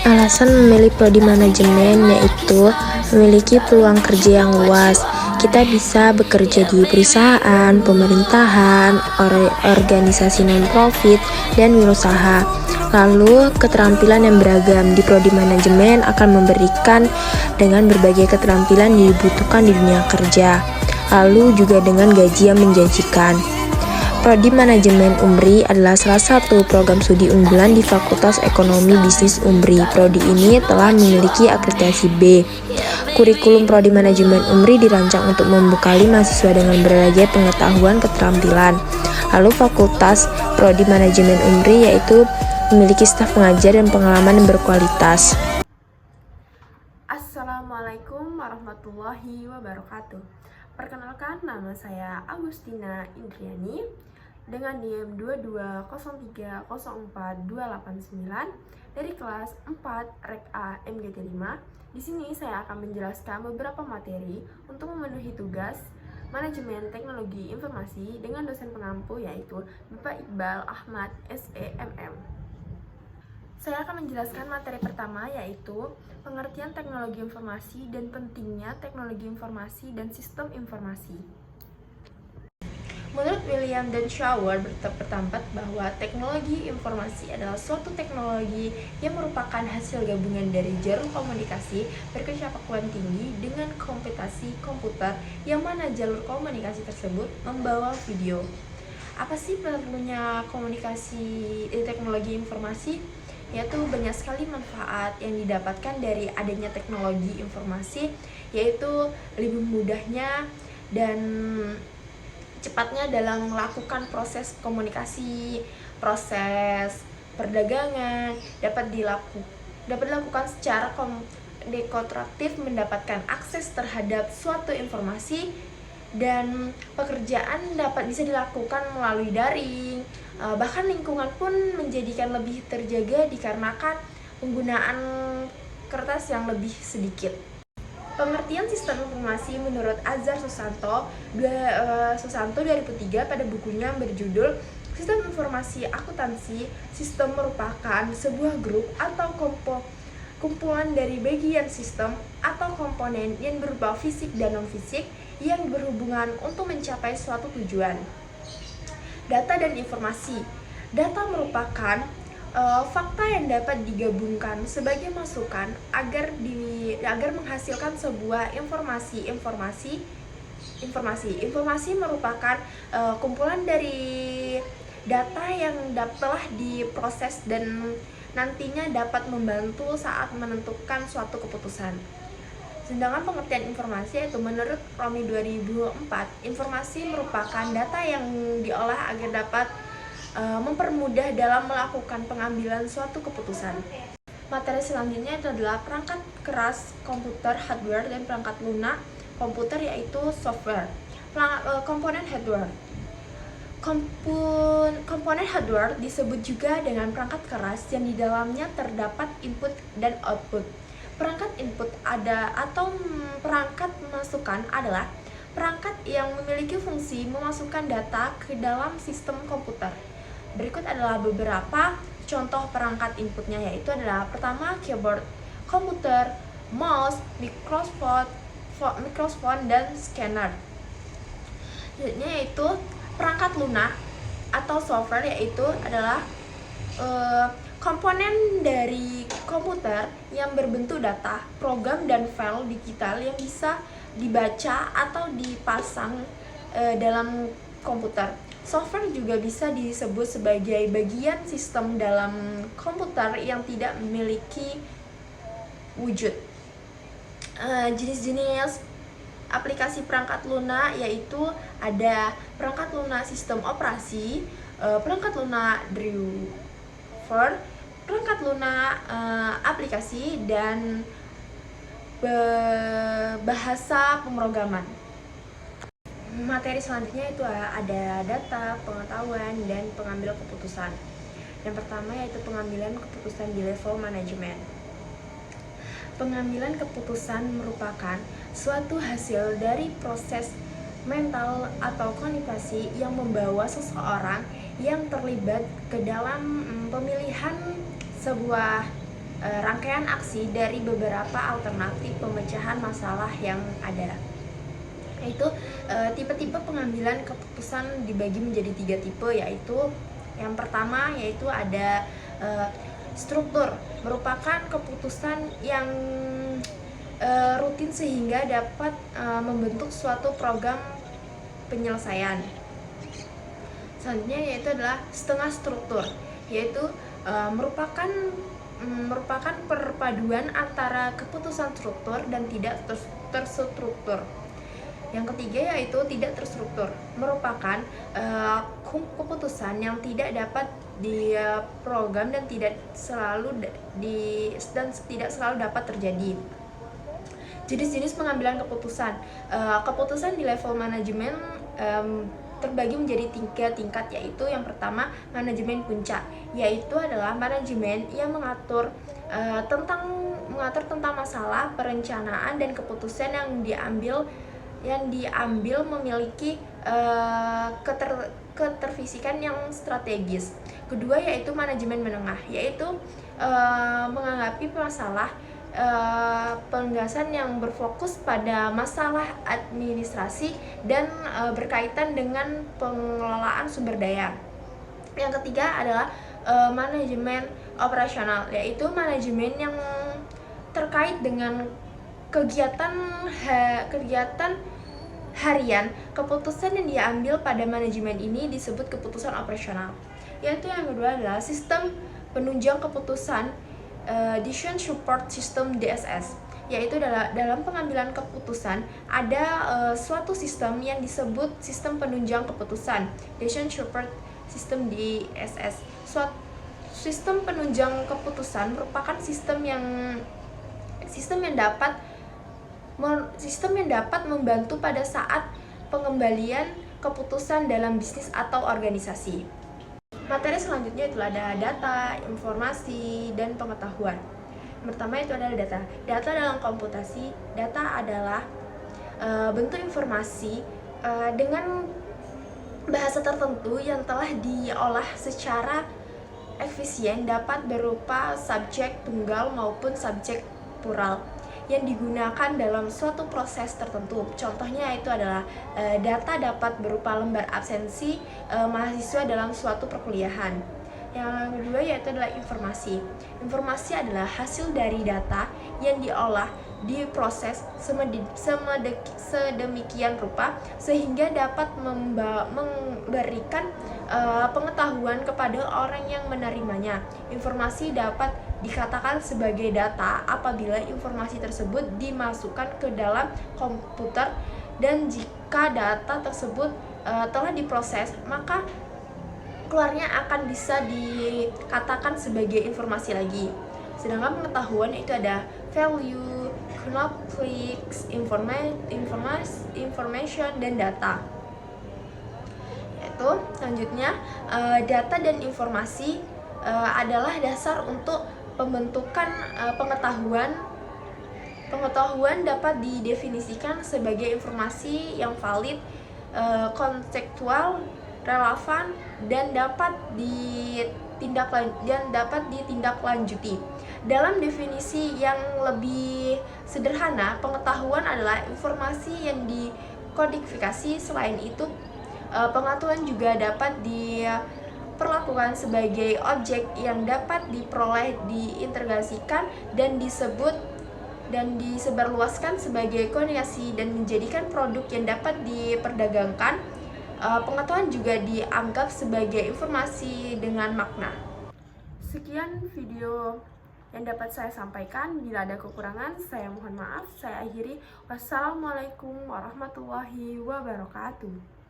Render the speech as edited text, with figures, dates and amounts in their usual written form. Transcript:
Alasan memilih prodi manajemen yaitu memiliki peluang kerja yang luas. Kita bisa bekerja di perusahaan, pemerintahan, organisasi non-profit, dan wirausaha. Lalu, keterampilan yang beragam di prodi manajemen akan memberikan dengan berbagai keterampilan yang dibutuhkan di dunia kerja. Lalu juga dengan gaji yang menjanjikan. Prodi Manajemen UMRI adalah salah satu program studi unggulan di Fakultas Ekonomi Bisnis UMRI. Prodi ini telah memiliki akreditasi B. Kurikulum Prodi Manajemen UMRI dirancang untuk membekali mahasiswa dengan berbagai pengetahuan keterampilan. Lalu Fakultas Prodi Manajemen UMRI yaitu memiliki staf pengajar dan pengalaman yang berkualitas. Assalamualaikum warahmatullahi wabarakatuh. Perkenalkan, nama saya Agustina Indriani dengan NIM 220304289 dari kelas 4 Rek A MGT 5. Di sini saya akan menjelaskan beberapa materi untuk memenuhi tugas Manajemen Teknologi Informasi dengan dosen pengampu yaitu Bapak Iqbal Ahmad SEMM. Saya akan menjelaskan materi pertama yaitu pengertian teknologi informasi dan pentingnya teknologi informasi dan sistem informasi. Menurut William dan Schauer berpendapat bahwa teknologi informasi adalah suatu teknologi yang merupakan hasil gabungan dari jarum komunikasi berkecepatan tinggi dengan komputasi komputer yang mana jalur komunikasi tersebut membawa video. Apa sih perlunya teknologi informasi? Yaitu banyak sekali manfaat yang didapatkan dari adanya teknologi informasi, yaitu lebih mudahnya dan cepatnya dalam melakukan proses komunikasi, proses perdagangan dapat dilakukan secara dekontraktif, mendapatkan akses terhadap suatu informasi, dan pekerjaan bisa dilakukan melalui daring. Bahkan lingkungan pun menjadikan lebih terjaga dikarenakan penggunaan kertas yang lebih sedikit. Pengertian sistem informasi menurut Azhar Susanto 2003 pada bukunya berjudul Sistem Informasi Akuntansi. Sistem merupakan sebuah grup atau kumpulan dari bagian sistem atau komponen yang berupa fisik dan non-fisik yang berhubungan untuk mencapai suatu tujuan. Data dan informasi. Data merupakan fakta yang dapat digabungkan sebagai masukan agar menghasilkan sebuah informasi. Informasi merupakan kumpulan dari data yang telah diproses dan nantinya dapat membantu saat menentukan suatu keputusan. Sedangkan pengertian informasi yaitu menurut Romi 2004, informasi merupakan data yang diolah agar dapat mempermudah dalam melakukan pengambilan suatu keputusan. Materi selanjutnya itu adalah perangkat keras komputer hardware dan perangkat lunak komputer yaitu software. Komponen hardware. Komponen hardware disebut juga dengan perangkat keras yang di dalamnya terdapat input dan output. Perangkat input perangkat masukan adalah perangkat yang memiliki fungsi memasukkan data ke dalam sistem komputer. Berikut adalah beberapa contoh perangkat inputnya, yaitu adalah pertama keyboard komputer, mouse, microphone dan scanner. Selanjutnya yaitu perangkat lunak atau software, yaitu adalah komponen dari komputer yang berbentuk data, program dan file digital yang bisa dibaca atau dipasang dalam komputer. Software juga bisa disebut sebagai bagian sistem dalam komputer yang tidak memiliki wujud. Jenis-jenis aplikasi perangkat lunak yaitu ada perangkat lunak sistem operasi, perangkat lunak driver, perangkat lunak aplikasi, dan bahasa pemrograman. Materi selanjutnya itu ada data, pengetahuan, dan pengambil keputusan. Yang pertama yaitu pengambilan keputusan di level manajemen. Pengambilan keputusan merupakan suatu hasil dari proses mental atau komunikasi yang membawa seseorang yang terlibat ke dalam pemilihan sebuah rangkaian aksi dari beberapa alternatif pemecahan masalah yang ada. Yaitu tipe-tipe pengambilan keputusan dibagi menjadi 3 tipe, yaitu yang pertama yaitu ada struktur, merupakan keputusan yang rutin sehingga dapat membentuk suatu program penyelesaian. Selanjutnya yaitu adalah setengah struktur, yaitu merupakan perpaduan antara keputusan struktur dan tidak terstruktur. Yang ketiga yaitu tidak terstruktur, merupakan keputusan yang tidak dapat diprogram dan tidak selalu dapat terjadi. Jenis-jenis pengambilan keputusan. Keputusan di level manajemen terbagi menjadi 3 tingkat, yaitu yang pertama manajemen puncak, yaitu adalah manajemen yang mengatur tentang masalah, perencanaan dan keputusan yang diambil memiliki keterfisikan yang strategis. Kedua yaitu manajemen menengah, yaitu menganggapi masalah penugasan yang berfokus pada masalah administrasi dan berkaitan dengan pengelolaan sumber daya. Yang ketiga adalah manajemen operasional, yaitu manajemen yang terkait dengan kegiatan harian. Keputusan yang diambil pada manajemen ini disebut keputusan operasional. Yaitu yang kedua adalah sistem penunjang keputusan, Decision Support System DSS, yaitu dalam pengambilan keputusan ada suatu sistem yang disebut sistem penunjang keputusan, Decision Support System DSS. Sistem penunjang keputusan merupakan sistem yang dapat membantu pada saat pengembalian keputusan dalam bisnis atau organisasi. Materi selanjutnya itu ada data, informasi, dan pengetahuan. Yang pertama itu adalah data. Data dalam komputasi, data adalah bentuk informasi dengan bahasa tertentu yang telah diolah secara efisien, dapat berupa subjek tunggal maupun subjek plural yang digunakan dalam suatu proses tertentu. Contohnya itu adalah data dapat berupa lembar absensi mahasiswa dalam suatu perkuliahan. Yang kedua yaitu adalah informasi. Informasi adalah hasil dari data yang diolah, diproses sedemikian rupa sehingga dapat memberikan pengetahuan kepada orang yang menerimanya. Informasi dapat dikatakan sebagai data apabila informasi tersebut dimasukkan ke dalam komputer, dan jika data tersebut telah diproses, maka keluarnya akan bisa dikatakan sebagai informasi lagi. Sedangkan pengetahuan itu ada value, knowledge, information, dan data. Yaitu selanjutnya data dan informasi adalah dasar untuk pembentukan pengetahuan. Pengetahuan dapat didefinisikan sebagai informasi yang valid, kontekstual, relevan, dan dapat ditindaklanjuti. Dalam definisi yang lebih sederhana, pengetahuan adalah informasi yang dikodifikasi. Selain itu, pengetahuan juga dapat diperlakukan sebagai objek yang dapat diperoleh, diintegrasikan, dan disebarluaskan sebagai komunikasi dan menjadikan produk yang dapat diperdagangkan. Pengetahuan juga dianggap sebagai informasi dengan makna. Sekian video yang dapat saya sampaikan. Bila ada kekurangan, saya mohon maaf. Saya akhiri. Wassalamualaikum warahmatullahi wabarakatuh.